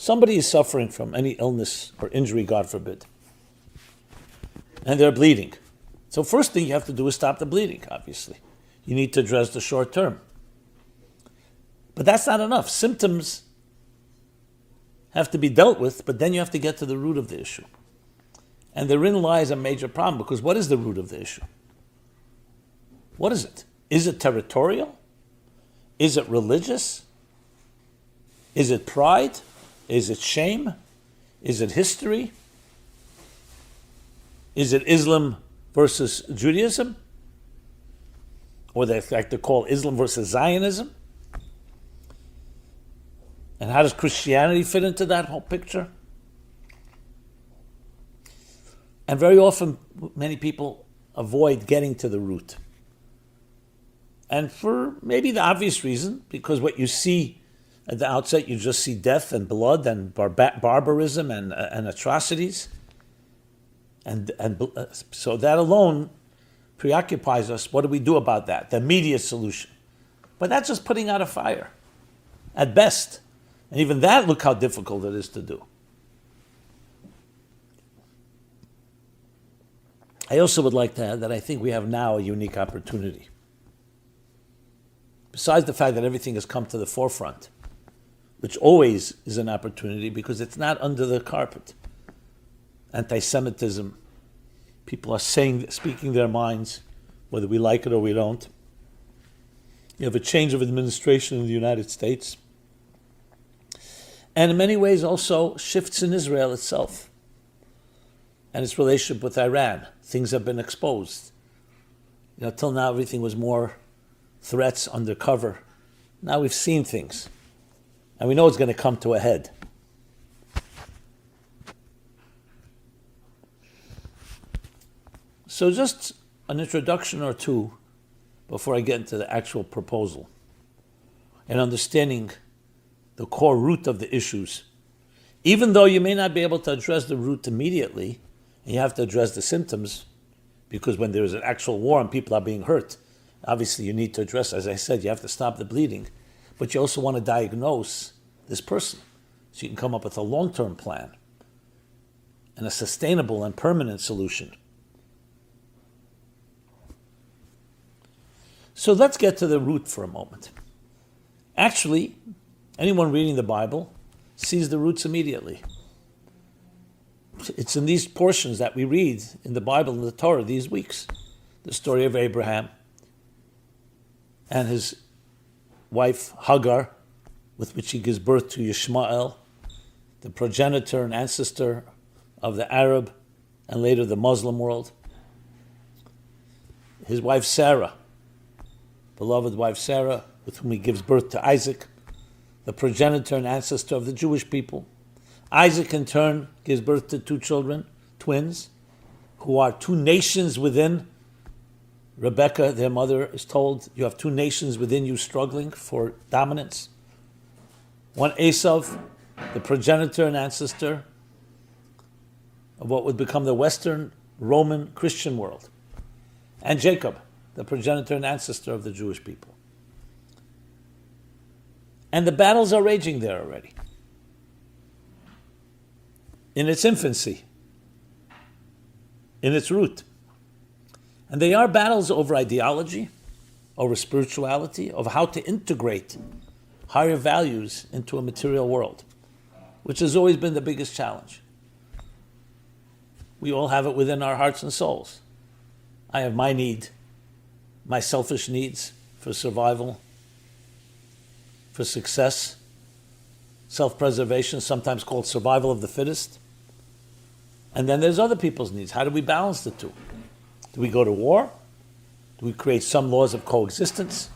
Somebody is suffering from any illness or injury, God forbid, and they're bleeding. So first thing you have to do is stop the bleeding, obviously. You need to address the short term. But that's not enough. Symptoms have to be dealt with, but then you have to get to the root of the issue. And therein lies a major problem, because what is the root of the issue? What is it? Is it territorial? Is it religious? Is it pride? Is it shame? Is it history? Is it Islam versus Judaism? Or they like to call Islam versus Zionism? And how does Christianity fit into that whole picture? And very often, many people avoid getting to the root. And for maybe the obvious reason, because what you see at the outset, you just see death and blood and barbarism and atrocities. And so that alone preoccupies us. What do we do about that? The immediate solution. But that's just putting out a fire, at best. And even that, look how difficult it is to do. I also would like to add that I think we have now a unique opportunity. Besides the fact that everything has come to the forefront, which always is an opportunity because it's not under the carpet. Anti-Semitism, people are speaking their minds, whether we like it or we don't. You have a change of administration in the United States. And in many ways also shifts in Israel itself and its relationship with Iran. Things have been exposed. Till now everything was more threats undercover. Now we've seen things. And we know it's going to come to a head. So just an introduction or two before I get into the actual proposal and understanding the core root of the issues. Even though you may not be able to address the root immediately, and you have to address the symptoms, because when there is an actual war and people are being hurt, obviously you need to address, as I said, you have to stop the bleeding, but you also want to diagnose this person so you can come up with a long-term plan and a sustainable and permanent solution. So let's get to the root for a moment. Actually, anyone reading the Bible sees the roots immediately. It's in these portions that we read in the Bible and the Torah these weeks. The story of Abraham and his wife Hagar, with which he gives birth to Yishmael, the progenitor and ancestor of the Arab and later the Muslim world. His wife Sarah, beloved wife Sarah, with whom he gives birth to Isaac, the progenitor and ancestor of the Jewish people. Isaac, in turn, gives birth to two children, twins, who are two nations within. Rebecca, their mother, is told, you have two nations within you struggling for dominance. One Esav, the progenitor and ancestor of what would become the Western Roman Christian world. And Jacob, the progenitor and ancestor of the Jewish people. And the battles are raging there already. In its infancy, in its root. And they are battles over ideology, over spirituality, over how to integrate higher values into a material world, which has always been the biggest challenge. We all have it within our hearts and souls. I have my need, my selfish needs for survival, for success, self-preservation, sometimes called survival of the fittest. And then there's other people's needs. How do we balance the two? Do we go to war? Do we create some laws of coexistence?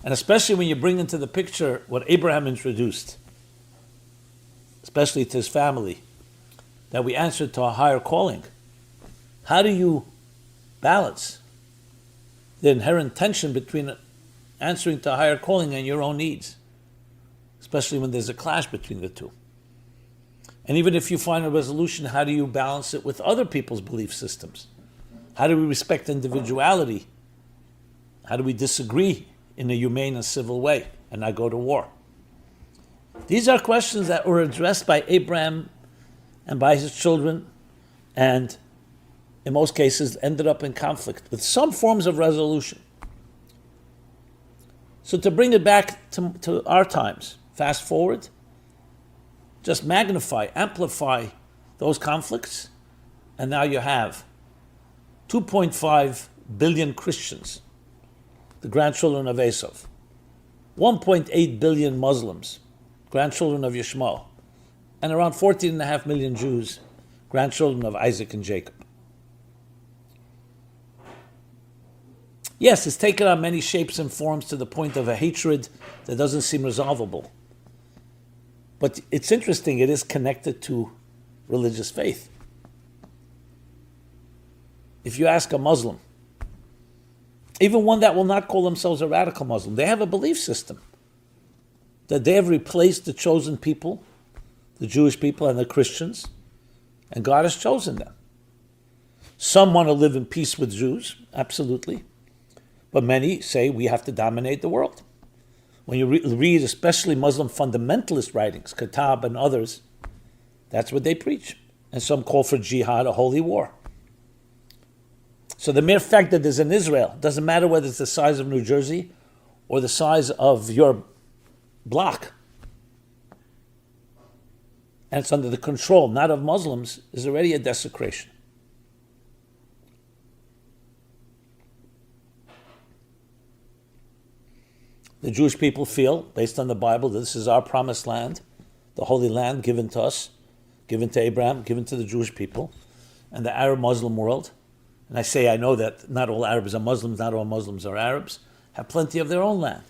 And especially when you bring into the picture what Abraham introduced, especially to his family, that we answer to a higher calling. How do you balance the inherent tension between answering to a higher calling and your own needs, especially when there's a clash between the two? And even if you find a resolution, how do you balance it with other people's belief systems? How do we respect individuality? How do we disagree in a humane and civil way and not go to war? These are questions that were addressed by Abraham and by his children, and in most cases ended up in conflict with some forms of resolution. So to bring it back to our times, fast forward, just magnify, amplify those conflicts, and now you have 2.5 billion Christians, the grandchildren of Esav, 1.8 billion Muslims, grandchildren of Yishmael, and around 14.5 million Jews, grandchildren of Isaac and Jacob. Yes, it's taken on many shapes and forms to the point of a hatred that doesn't seem resolvable. But it's interesting, it is connected to religious faith. If you ask a Muslim, even one that will not call themselves a radical Muslim, they have a belief system that they have replaced the chosen people, the Jewish people and the Christians, and God has chosen them. Some want to live in peace with Jews, absolutely, but many say we have to dominate the world. When you read especially Muslim fundamentalist writings, Kitab and others, that's what they preach. And some call for jihad, a holy war. So the mere fact that there's an Israel, doesn't matter whether it's the size of New Jersey or the size of your block, and it's under the control, not of Muslims, is already a desecration. The Jewish people feel, based on the Bible, that this is our promised land, the Holy Land given to us, given to Abraham, given to the Jewish people, and the Arab-Muslim world. And I know that not all Arabs are Muslims, not all Muslims are Arabs, have plenty of their own land.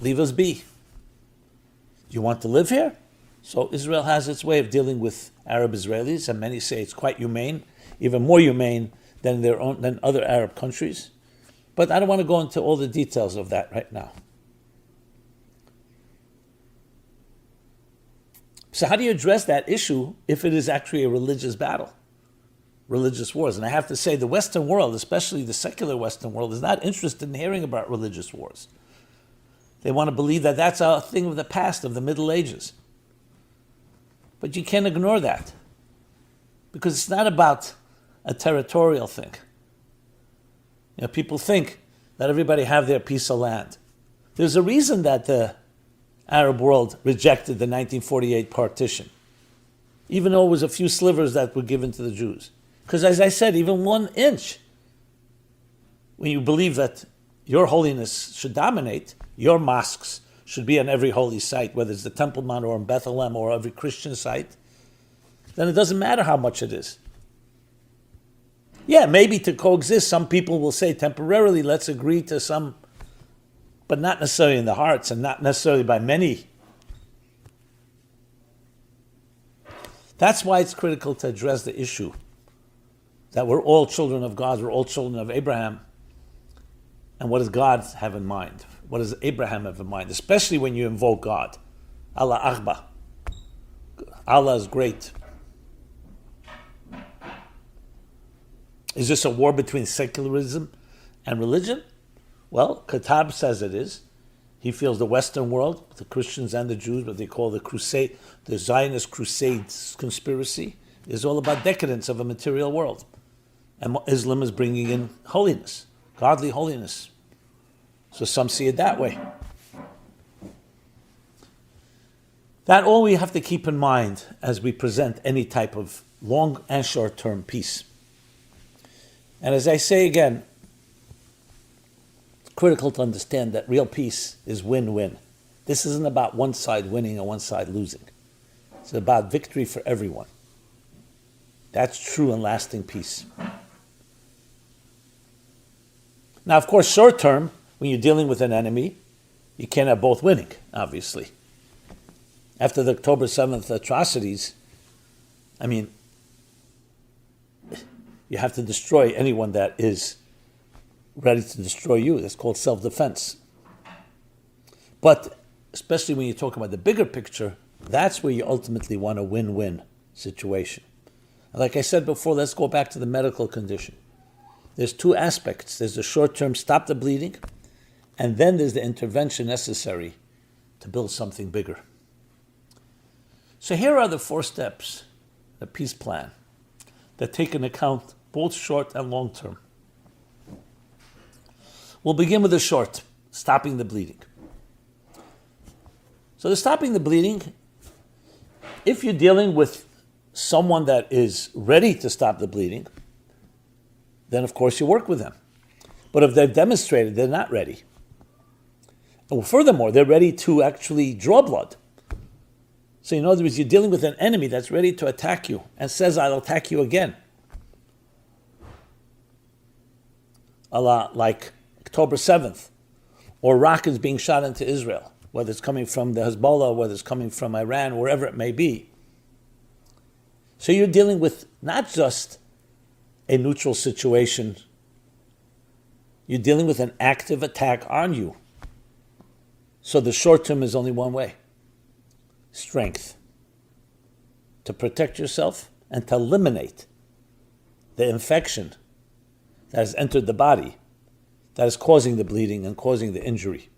Leave us be. Do you want to live here? So Israel has its way of dealing with Arab Israelis, and many say it's quite humane, even more humane than other Arab countries. But I don't want to go into all the details of that right now. So how do you address that issue if it is actually a religious battle, religious wars? And I have to say the Western world, especially the secular Western world, is not interested in hearing about religious wars. They want to believe that that's a thing of the past, of the Middle Ages. But you can't ignore that, because it's not about a territorial thing. You know, people think that everybody have their piece of land. There's a reason that the Arab world rejected the 1948 partition, even though it was a few slivers that were given to the Jews. Because as I said, even 1 inch, when you believe that your holiness should dominate, your mosques should be on every holy site, whether it's the Temple Mount or in Bethlehem or every Christian site, then it doesn't matter how much it is. Yeah, maybe to coexist, some people will say temporarily, let's agree to some, but not necessarily in the hearts and not necessarily by many. That's why it's critical to address the issue that we're all children of God, we're all children of Abraham. And what does God have in mind? What does Abraham have in mind? Especially when you invoke God. Allah Akbar. Allah is great. Is this a war between secularism and religion? Well, Kitab says it is. He feels the Western world, the Christians and the Jews, what they call the crusade, the Zionist crusades conspiracy, is all about decadence of a material world. And Islam is bringing in holiness, godly holiness. So some see it that way. That all we have to keep in mind as we present any type of long and short-term peace. And as I say again, it's critical to understand that real peace is win-win. This isn't about one side winning and one side losing. It's about victory for everyone. That's true and lasting peace. Now, of course, short-term, when you're dealing with an enemy, you can't have both winning, obviously. After the October 7th atrocities, you have to destroy anyone that is ready to destroy you. That's called self-defense. But especially when you talk about the bigger picture, that's where you ultimately want a win-win situation. And like I said before, let's go back to the medical condition. There's two aspects. There's the short-term stop the bleeding, and then there's the intervention necessary to build something bigger. So here are the 4 steps, the peace plan, that take into account both short and long term. We'll begin with the short, stopping the bleeding. So the stopping the bleeding, if you're dealing with someone that is ready to stop the bleeding, then of course you work with them. But if they've demonstrated they're not ready, well, furthermore, they're ready to actually draw blood. So in other words, you're dealing with an enemy that's ready to attack you and says, I'll attack you again. A lot like October 7th, or rockets being shot into Israel, whether it's coming from the Hezbollah, whether it's coming from Iran, wherever it may be. So you're dealing with not just a neutral situation, you're dealing with an active attack on you. So the short term is only one way: strength. To protect yourself and to eliminate the infection that has entered the body, that is causing the bleeding and causing the injury.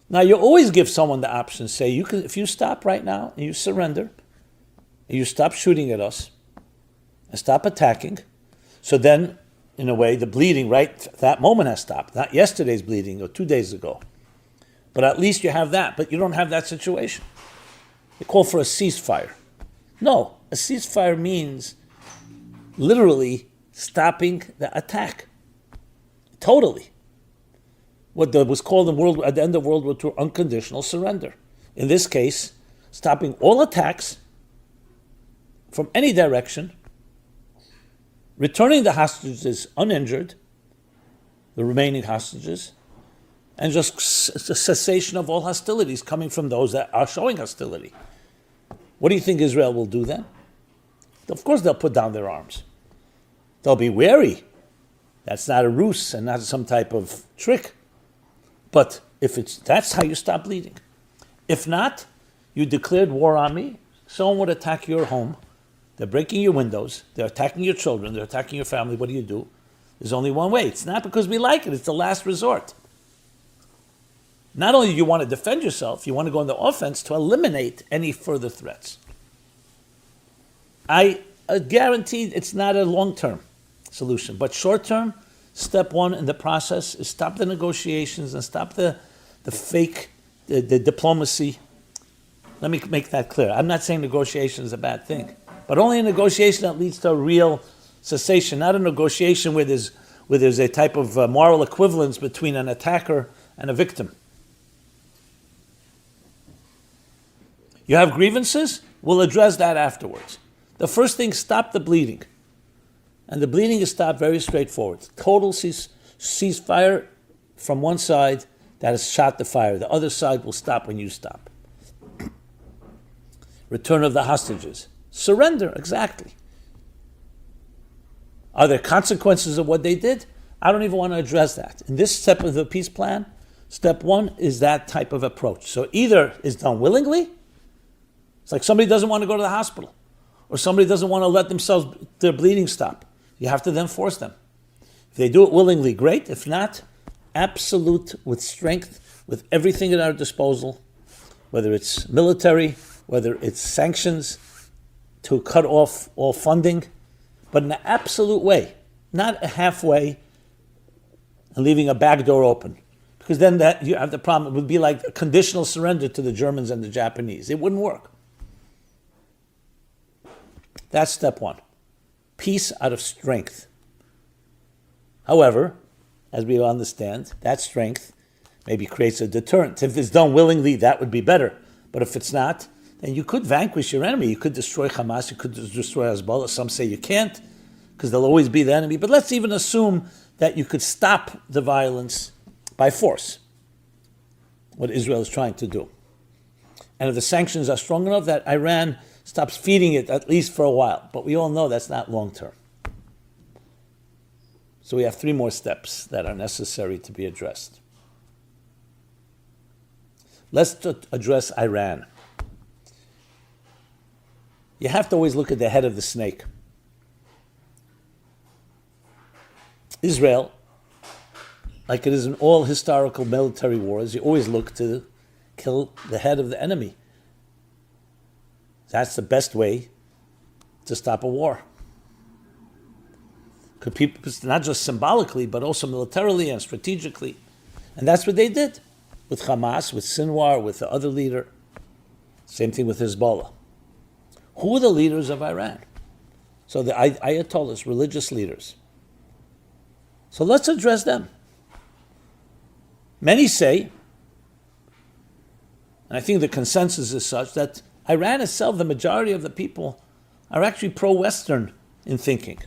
Now, you always give someone the option, say, you can, if you stop right now and you surrender, and you stop shooting at us and stop attacking, so then, in a way, the bleeding right that moment has stopped, not yesterday's bleeding or 2 days ago. But at least you have that, but you don't have that situation. They call for a ceasefire. No, a ceasefire means literally stopping the attack. Totally. What was called at the end of World War II, unconditional surrender. In this case, stopping all attacks from any direction, returning the hostages uninjured, the remaining hostages, and just a cessation of all hostilities coming from those that are showing hostility. What do you think Israel will do then? Of course they'll put down their arms. They'll be wary. That's not a ruse and not some type of trick. But that's how you stop bleeding. If not, you declared war on me, someone would attack your home, they're breaking your windows, they're attacking your children, they're attacking your family, what do? There's only one way. It's not because we like it, it's the last resort. Not only do you want to defend yourself, you want to go on the offense to eliminate any further threats. I guarantee it's not a long-term solution, but short-term, step 1 in the process is stop the negotiations and stop the fake, the diplomacy. Let me make that clear. I'm not saying negotiation is a bad thing, but only a negotiation that leads to a real cessation, not a negotiation where there's a type of moral equivalence between an attacker and a victim. You have grievances? We'll address that afterwards. The first thing, stop the bleeding. And the bleeding is stopped very straightforward. Total ceasefire from one side that has shot the fire. The other side will stop when you stop. Return of the hostages. Surrender, exactly. Are there consequences of what they did? I don't even want to address that. In this step of the peace plan, step 1 is that type of approach. So either it's done willingly, it's like somebody doesn't want to go to the hospital, or somebody doesn't want to let their bleeding stop. You have to then force them. If they do it willingly, great. If not, absolute with strength, with everything at our disposal, whether it's military, whether it's sanctions, to cut off all funding, but in an absolute way, not a halfway and leaving a back door open. Because then that you have the problem. It would be like a conditional surrender to the Germans and the Japanese. It wouldn't work. That's step 1. Peace out of strength. However, as we understand, that strength maybe creates a deterrent. If it's done willingly, that would be better. But if it's not, then you could vanquish your enemy. You could destroy Hamas, you could destroy Hezbollah. Some say you can't, because they'll always be the enemy. But let's even assume that you could stop the violence by force, what Israel is trying to do. And if the sanctions are strong enough that Iran stops feeding it, at least for a while. But we all know that's not long-term. So we have 3 more steps that are necessary to be addressed. Let's address Iran. You have to always look at the head of the snake. Israel, like it is in all historical military wars, you always look to kill the head of the enemy. That's the best way to stop a war. Could people, not just symbolically, but also militarily and strategically. And that's what they did with Hamas, with Sinwar, with the other leader. Same thing with Hezbollah. Who are the leaders of Iran? So the Ayatollahs, religious leaders. So let's address them. Many say, and I think the consensus is such, that Iran itself, the majority of the people, are actually pro-Western in thinking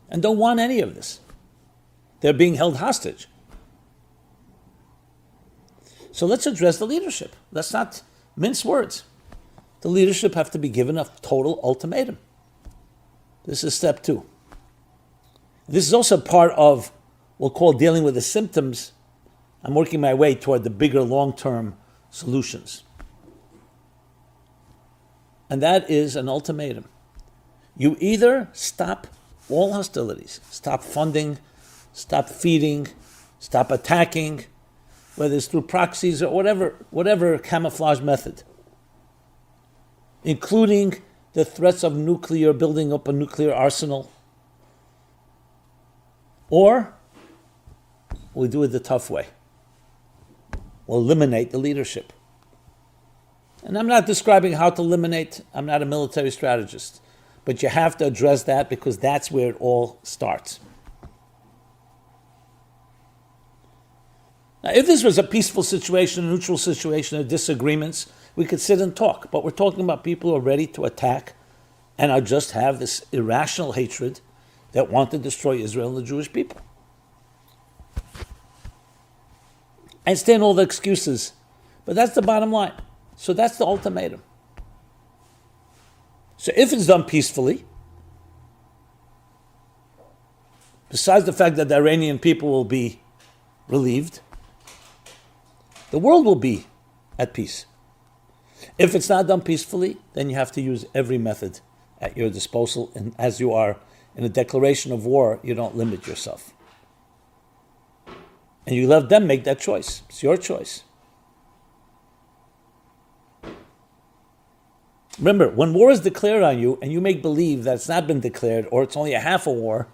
and don't want any of this. They're being held hostage. So let's address the leadership. Let's not mince words. The leadership have to be given a total ultimatum. This is step 2. This is also part of, we'll call dealing with the symptoms. I'm working my way toward the bigger long-term solutions. And that is an ultimatum. You either stop all hostilities, stop funding, stop feeding, stop attacking, whether it's through proxies or whatever camouflage method, including the threats of building up a nuclear arsenal, or we do it the tough way. We'll eliminate the leadership. And I'm not describing how to eliminate, I'm not a military strategist, but you have to address that because that's where it all starts. Now, if this was a peaceful situation, a neutral situation, of disagreements, we could sit and talk. But we're talking about people who are ready to attack and are just have this irrational hatred that want to destroy Israel and the Jewish people. I understand all the excuses, but that's the bottom line. So that's the ultimatum. So if it's done peacefully, besides the fact that the Iranian people will be relieved, the world will be at peace. If it's not done peacefully, then you have to use every method at your disposal. And as you are in a declaration of war, you don't limit yourself. And you let them make that choice. It's your choice. Remember, when war is declared on you and you make believe that it's not been declared or it's only a half a war,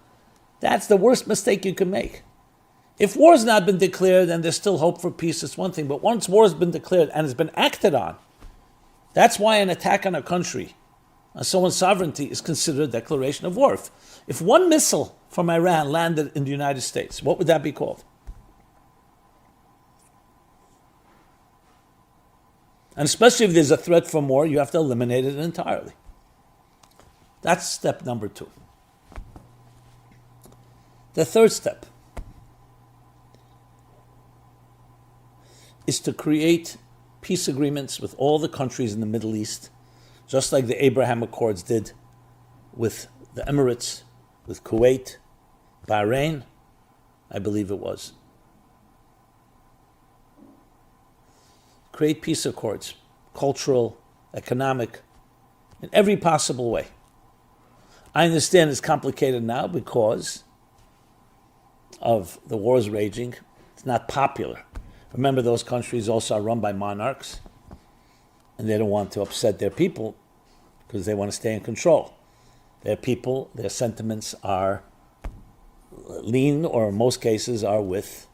that's the worst mistake you can make. If war has not been declared and there's still hope for peace, it's one thing. But once war has been declared and has been acted on, that's why an attack on a country, on someone's sovereignty, is considered a declaration of war. If one missile from Iran landed in the United States, what would that be called? And especially if there's a threat from war, you have to eliminate it entirely. That's step number 2. The third step is to create peace agreements with all the countries in the Middle East, just like the Abraham Accords did with the Emirates, with Kuwait, Bahrain, I believe it was. Create peace accords, cultural, economic, in every possible way. I understand it's complicated now because of the wars raging. It's not popular. Remember, those countries also are run by monarchs, and they don't want to upset their people because they want to stay in control. Their people, their sentiments are lean, or in most cases are with,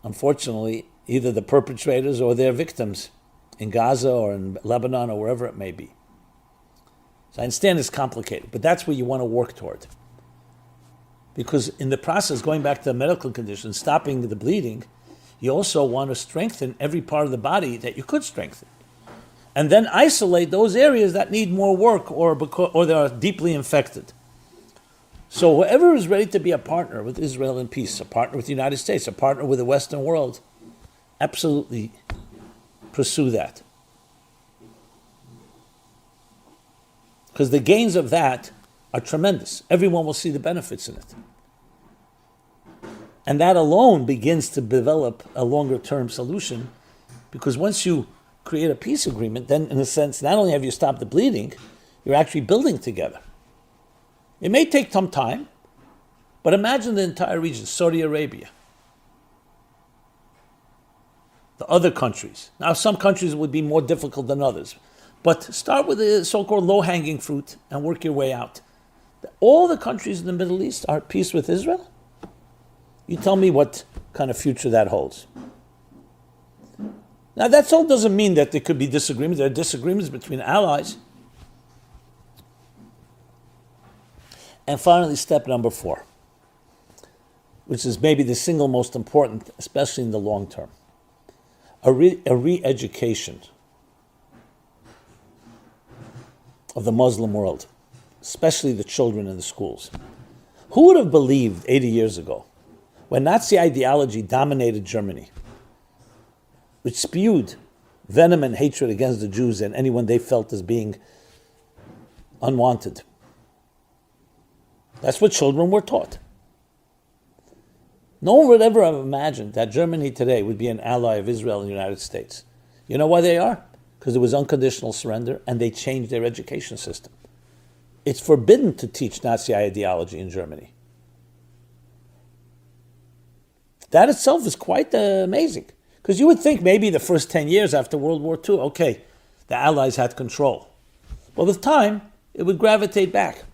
unfortunately, either the perpetrators or their victims in Gaza or in Lebanon or wherever it may be. So I understand it's complicated, but that's what you want to work toward. Because in the process, going back to the medical conditions, stopping the bleeding, you also want to strengthen every part of the body that you could strengthen. And then isolate those areas that need more work or they are deeply infected. So whoever is ready to be a partner with Israel in peace, a partner with the United States, a partner with the Western world, absolutely pursue that. Because the gains of that are tremendous. Everyone will see the benefits in it. And that alone begins to develop a longer-term solution, because once you create a peace agreement, then in a sense, not only have you stopped the bleeding, you're actually building together. It may take some time, but imagine the entire region, Saudi Arabia, the other countries. Now, some countries would be more difficult than others, but start with the so-called low-hanging fruit and work your way out. All the countries in the Middle East are at peace with Israel? You tell me what kind of future that holds. Now, that all doesn't mean that there could be disagreements. There are disagreements between allies. And finally, step number 4, which is maybe the single most important, especially in the long term. A re-education of the Muslim world, especially the children in the schools. Who would have believed 80 years ago, when Nazi ideology dominated Germany, which spewed venom and hatred against the Jews and anyone they felt as being unwanted? That's what children were taught. No one would ever have imagined that Germany today would be an ally of Israel and the United States. You know why they are? Because it was unconditional surrender and they changed their education system. It's forbidden to teach Nazi ideology in Germany. That itself is quite amazing. Because you would think maybe the first 10 years after World War II, okay, the Allies had control. But with time, it would gravitate back.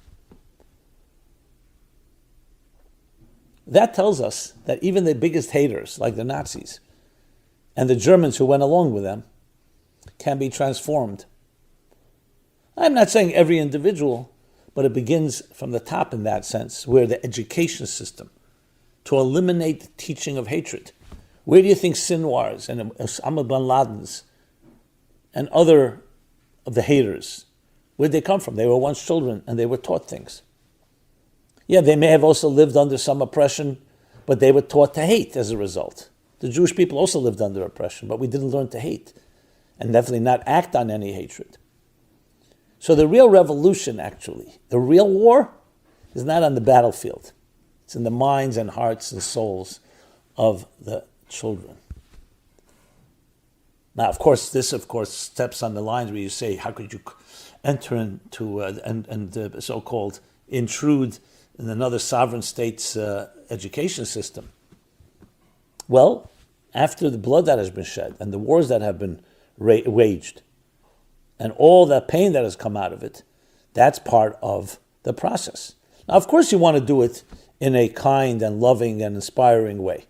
That tells us that even the biggest haters, like the Nazis, and the Germans who went along with them, can be transformed. I'm not saying every individual, but it begins from the top in that sense, where the education system, to eliminate the teaching of hatred. Where do you think Sinwars and Osama bin Ladens and other of the haters, where'd they come from? They were once children and they were taught things. Yeah, they may have also lived under some oppression, but they were taught to hate as a result. The Jewish people also lived under oppression, but we didn't learn to hate, and definitely not act on any hatred. So the real revolution, actually, the real war, is not on the battlefield. It's in the minds and hearts and souls of the children. Now, of course, this, steps on the lines where you say, how could you enter into and so-called intrude in another sovereign state's education system? Well, after the blood that has been shed and the wars that have been waged and all the pain that has come out of it, that's part of the process. Now, of course, you want to do it in a kind and loving and inspiring way.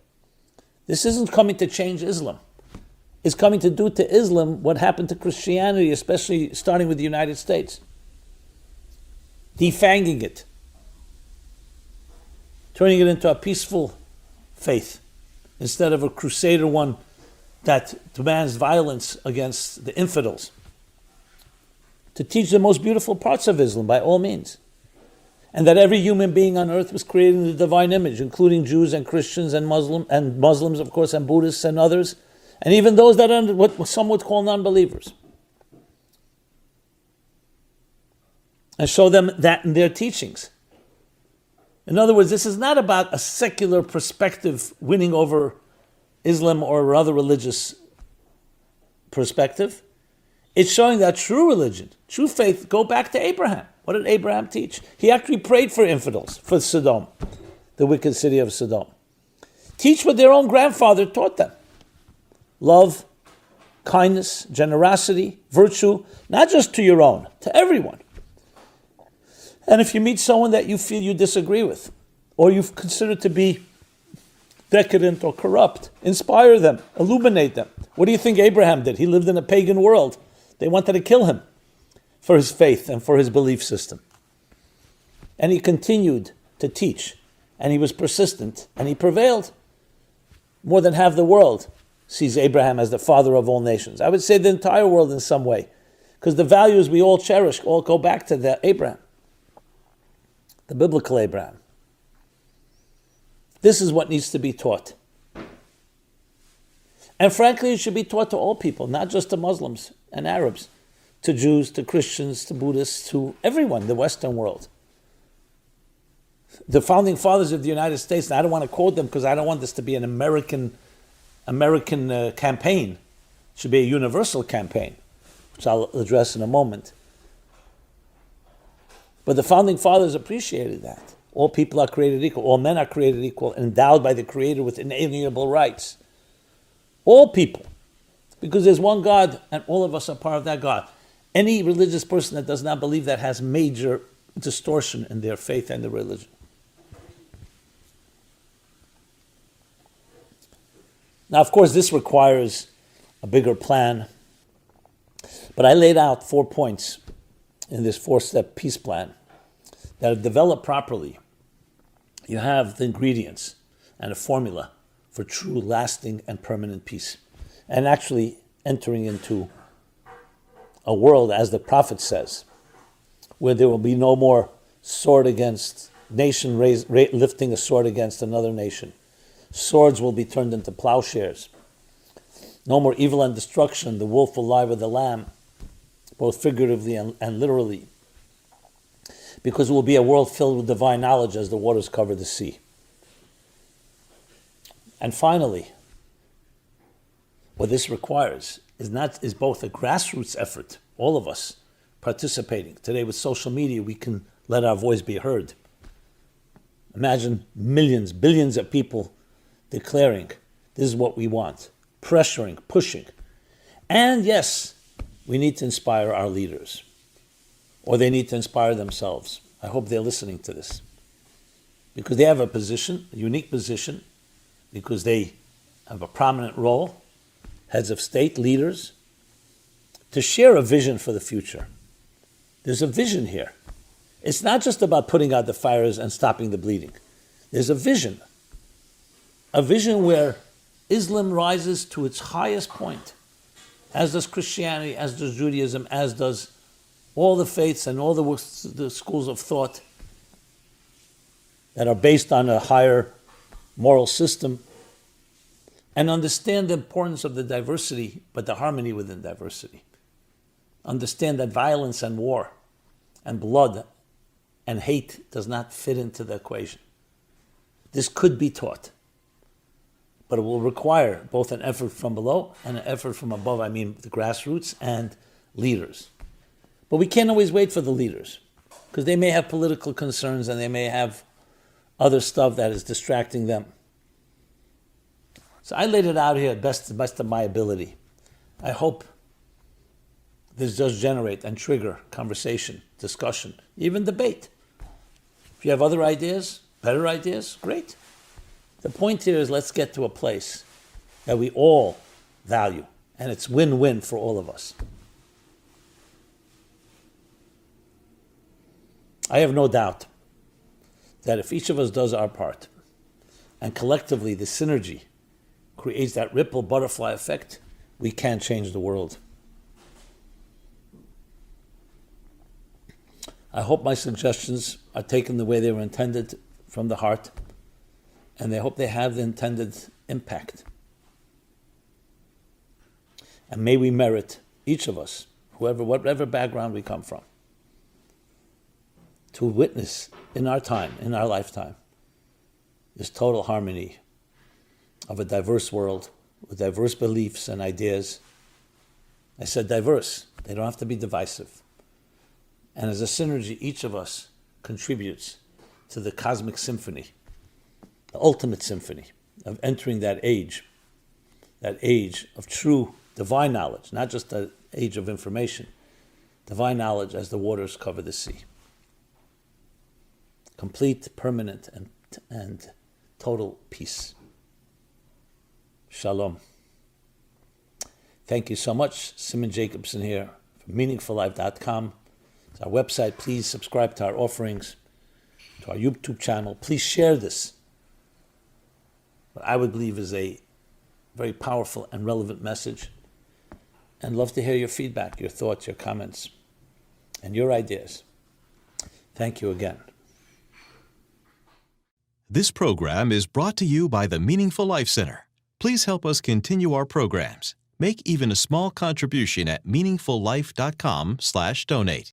This isn't coming to change Islam. It's coming to do to Islam what happened to Christianity, especially starting with the United States. Defanging it. Turning it into a peaceful faith instead of a crusader one that demands violence against the infidels. To teach the most beautiful parts of Islam by all means. And that every human being on earth was created in the divine image, including Jews and Christians and Muslims, of course, and Buddhists and others, and even those that are what some would call non-believers. And show them that in their teachings. In other words, this is not about a secular perspective winning over Islam or other religious perspective. It's showing that true religion, true faith, go back to Abraham. What did Abraham teach? He actually prayed for infidels, for Sodom, the wicked city of Sodom. Teach what their own grandfather taught them. Love, kindness, generosity, virtue, not just to your own, to everyone. And if you meet someone that you feel you disagree with, or you consider to be decadent or corrupt, inspire them, illuminate them. What do you think Abraham did? He lived in a pagan world. They wanted to kill him for his faith and for his belief system. And he continued to teach, and he was persistent, and he prevailed. More than half the world sees Abraham as the father of all nations. I would say the entire world in some way, because the values we all cherish all go back to the Abraham, the biblical Abraham. This is what needs to be taught. And frankly, it should be taught to all people, not just to Muslims and Arabs, to Jews, to Christians, to Buddhists, to everyone, the Western world. The founding fathers of the United States, and I don't want to quote them because I don't want this to be an American campaign. It should be a universal campaign, which I'll address in a moment. But the founding fathers appreciated that. All people are created equal. All men are created equal, endowed by the Creator with inalienable rights. All people Because there's one God, and all of us are part of that God. Any religious person that does not believe that has major distortion in their faith and their religion. Now, of course, this requires a bigger plan, but I laid out 4 points in this 4-step peace plan that are developed properly. You have the ingredients and a formula for true, lasting, and permanent peace. And actually entering into a world, as the prophet says, where there will be no more sword against nation lifting a sword against another nation. Swords will be turned into plowshares. No more evil and destruction. The wolf will lie with the lamb, both figuratively and literally, because it will be a world filled with divine knowledge as the waters cover the sea. And finally, what this requires is both a grassroots effort, all of us participating. Today with social media, we can let our voice be heard. Imagine millions, billions of people declaring, this is what we want, pressuring, pushing. And yes, we need to inspire our leaders, or they need to inspire themselves. I hope they're listening to this, because they have a position, a unique position, because they have a prominent role, heads of state, leaders, to share a vision for the future. There's a vision here. It's not just about putting out the fires and stopping the bleeding. There's a vision where Islam rises to its highest point, as does Christianity, as does Judaism, as does all the faiths and all the schools of thought that are based on a higher moral system, and understand the importance of the diversity, but the harmony within diversity. Understand that violence and war and blood and hate does not fit into the equation. This could be taught, but it will require both an effort from below and an effort from above. I mean the grassroots and leaders. But we can't always wait for the leaders, because they may have political concerns and they may have other stuff that is distracting them. So I laid it out here best of my ability. I hope this does generate and trigger conversation, discussion, even debate. If you have other ideas, better ideas, great. The point here is, let's get to a place that we all value, and it's win-win for all of us. I have no doubt that if each of us does our part, and collectively the synergy creates that ripple butterfly effect, we can change the world. I hope my suggestions are taken the way they were intended from the heart, and I hope they have the intended impact. And may we merit, each of us, whatever background we come from, to witness in our time, in our lifetime, this total harmony of a diverse world with diverse beliefs and ideas. I said diverse. They don't have to be divisive. And as a synergy, each of us contributes to the cosmic symphony, the ultimate symphony of entering that age of true divine knowledge, not just the age of information, divine knowledge as the waters cover the sea. Complete, permanent, and total peace. Shalom. Thank you so much. Simon Jacobson here from meaningfullife.com. It's our website. Please subscribe to our offerings, to our YouTube channel. Please share this, what I would believe is a very powerful and relevant message. And love to hear your feedback, your thoughts, your comments, and your ideas. Thank you again. This program is brought to you by the Meaningful Life Center. Please help us continue our programs. Make even a small contribution at meaningfullife.com/donate.